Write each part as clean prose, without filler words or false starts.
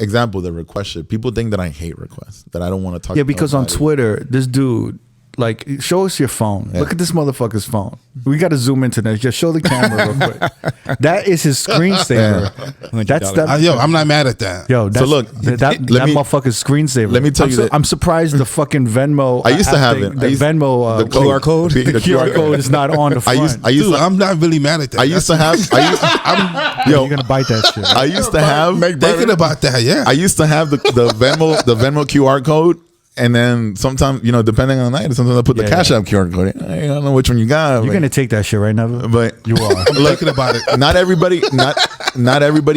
example, the request shit. People think that I hate requests, that I don't want to talk. Yeah, because on Twitter, this dude, like, show us your phone. Yeah. Look at this motherfucker's phone. We got to zoom into that. Just show the camera real quick. That is his screensaver. Yeah. That's that. Yo, I'm not mad at that. Yo, that's, so look, that motherfucker's screensaver. Let me tell you I'm surprised the fucking Venmo. I used to have it. The Venmo the QR code. The QR code is not on the front. I'm not really mad at that. I used to have. You're gonna bite that shit. I used to have. Thinking about that, yeah. I used to have the Venmo QR code. And then sometimes, depending on the night, sometimes I put the Cash App QR code in. I don't know which one you got. You're gonna take that shit right now, but you are. I'm thinking about it. Not everybody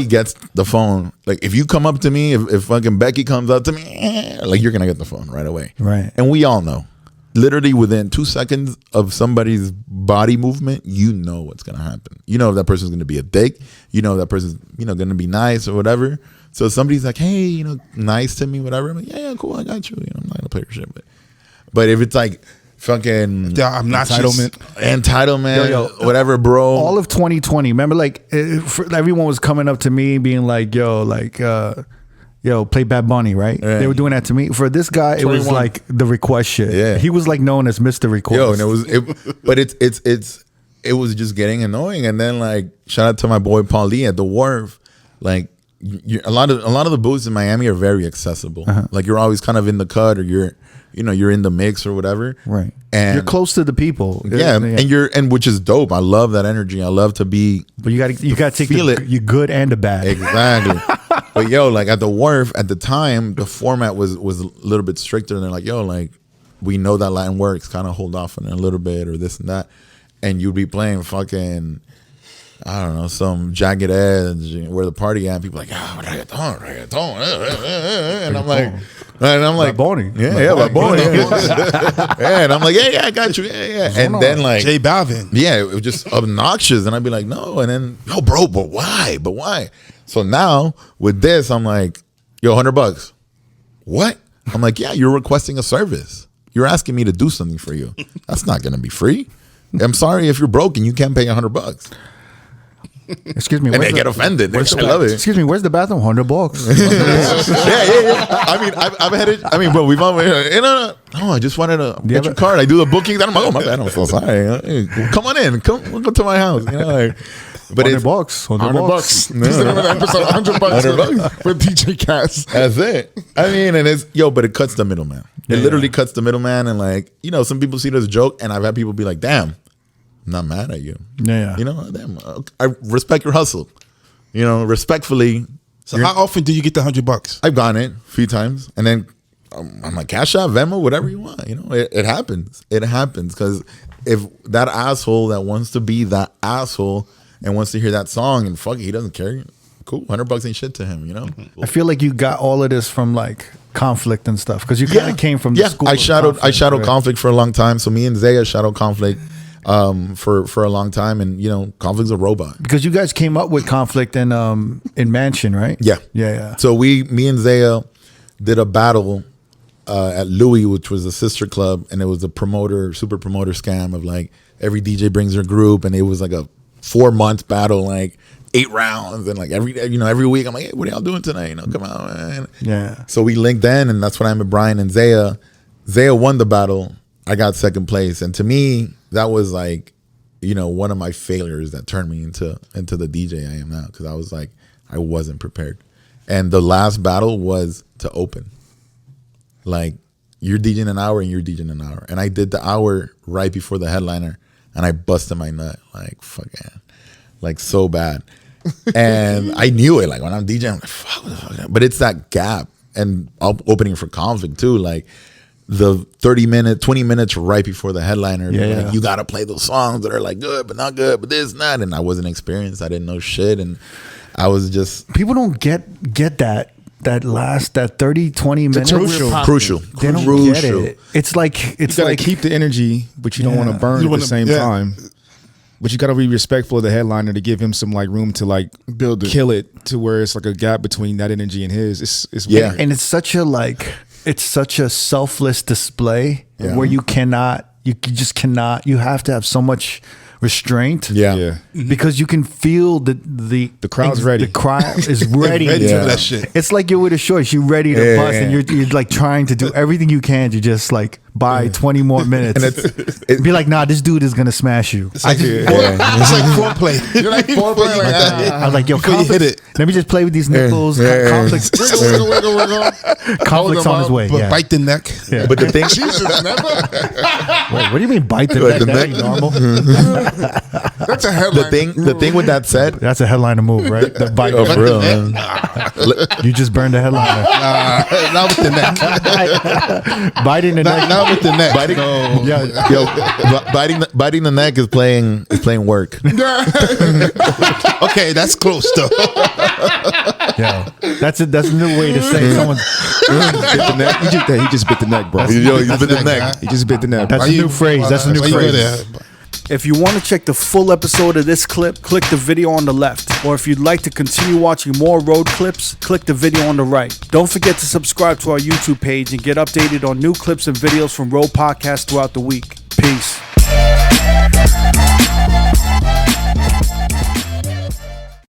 gets the phone. Like if you come up to me, if fucking Becky comes up to me, like you're gonna get the phone right away. Right. And we all know, literally within 2 seconds of somebody's body movement, you know what's gonna happen. You know if that person's gonna be a dick. You know if that person's gonna be nice or whatever. So somebody's like, hey, nice to me, whatever. I'm like, yeah, cool, I got you. I'm not gonna play your shit, but if it's like fucking I'm not entitlement, yo, whatever, bro. All of 2020, remember, like everyone was coming up to me, being like, yo, play Bad Bunny, right? They were doing that to me. For this guy, 21. It was like the request shit. Yeah, he was like known as Mr. Request. Yo, and it was just getting annoying. And then like, shout out to my boy Paul Lee at the Wharf, like. A lot of the booths in Miami are very accessible. Like you're always kind of in the cut, or you're in the mix or whatever. Right. And you're close to the people. Yeah, and which is dope. I love that energy. I love to be. But you got to take you good and the bad. Exactly. But yo, like at the Wharf at the time, the format was a little bit stricter. And they're like, yo, like we know that Latin works. Kind of hold off on it a little bit or this and that. And you'd be playing fucking, I don't know, some Jagged Edge, where the party at. People are like, reggaeton. And I'm like, Bad Bunny. Bad Bunny. Yeah, and I'm like, yeah, I got you. Yeah. And then like J Balvin. Yeah, it was just obnoxious. And I'd be like, no. And then, yo, bro, but why? But why? So now with this, I'm like, yo, $100. What? I'm like, yeah, you're requesting a service. You're asking me to do something for you. That's not gonna be free. I'm sorry if you're broke and you can't pay $100. Excuse me, and they get offended. I love it. Excuse me, where's the bathroom? $100. yeah. I mean, I've had it. I mean, bro, we've all. No, I just wanted to get your card. I do the booking. Then I'm like, oh my bad, I'm so sorry. Hey, come on in. We'll go to my house. Like, but $100. $100. $100 for DJ Cast. That's it. I mean, and it's but it cuts the middleman. It literally cuts the middleman, and like some people see it as a joke, and I've had people be like, damn. I'm not mad at you. Yeah. Damn, I respect your hustle. Respectfully. So how often do you get the $100? I've gotten it a few times, and then I'm like, Cash App, Venmo, whatever you want. It happens. It happens because if that asshole that wants to be that asshole and wants to hear that song and fuck it, he doesn't care. Cool, $100 ain't shit to him. I feel like you got all of this from like conflict and stuff because you kind of came from the school. I shadowed conflict for a long time. So me and Zaya shadowed conflict. For a long time, and Conflict's a robot because you guys came up with Conflict in Mansion, right? Yeah. So me and Zaya did a battle at Louis, which was a sister club, and it was a super promoter scam of like every DJ brings their group, and it was like a 4-month battle, like 8 rounds, and like every week I'm like, hey, what are y'all doing tonight? Come on, man. Yeah. So we linked in, and that's when I met Brian and Zaya. Zaya won the battle. I got second place, and to me, that was like, one of my failures that turned me into the DJ I am now, because I was like, I wasn't prepared. And the last battle was to open. Like, you're DJing an hour and you're DJing an hour. And I did the hour right before the headliner, and I busted my nut. Like, fucking, like so bad. And I knew it. Like, when I'm DJing, I'm like, fuck. But it's that gap. And opening for Conflict, too. Like, the 20 minutes right before the headliner, like, you got to play those songs that are like good, but not good, but this, not. And I wasn't experienced. I didn't know shit. And I was just. People don't get that 30, 20 minutes. Crucial. They don't get it. It's like, you gotta keep the energy, but you don't want to burn at the same time. But you got to be respectful of the headliner to give him some like room to like build it, kill it to where it's like a gap between that energy and his. It's weird. And it's such a selfless display where you just cannot, you have to have so much restraint. Yeah. Because you can feel the crowd's ready. The crowd is ready. Ready for that shit. It's like you're with a shorts. You're ready to bust, and you're like trying to do everything you can to just like buy 20 more minutes. And be like, nah, this dude is gonna smash you. It's like foreplay. You're like foreplay like that. I was like, yo, Before you hit it. let me just play with these nipples. Conflicts. Wiggle. Conflicts on his way. Yeah. Bite the neck. Yeah. But the thing, Jesus, never. Wait, what do you mean bite the neck? That ain't normal. That's a headline. the thing with that said, That's a headliner move, right? The bite. oh, for real, man. You just burned the headliner. Not with the neck. Biting the neck. Not with the neck. Biting, biting the neck is playing work. Okay, that's close though. Yeah, that's a new way to say someone's. He just bit the neck, bro. He bit the neck. He just bit the neck. That's a new phrase. That's a new phrase. If you want to check the full episode of this clip, click the video on the left. Or if you'd like to continue watching more road clips, click the video on the right. Don't forget to subscribe to our YouTube page and get updated on new clips and videos from Road Podcast throughout the week. Peace.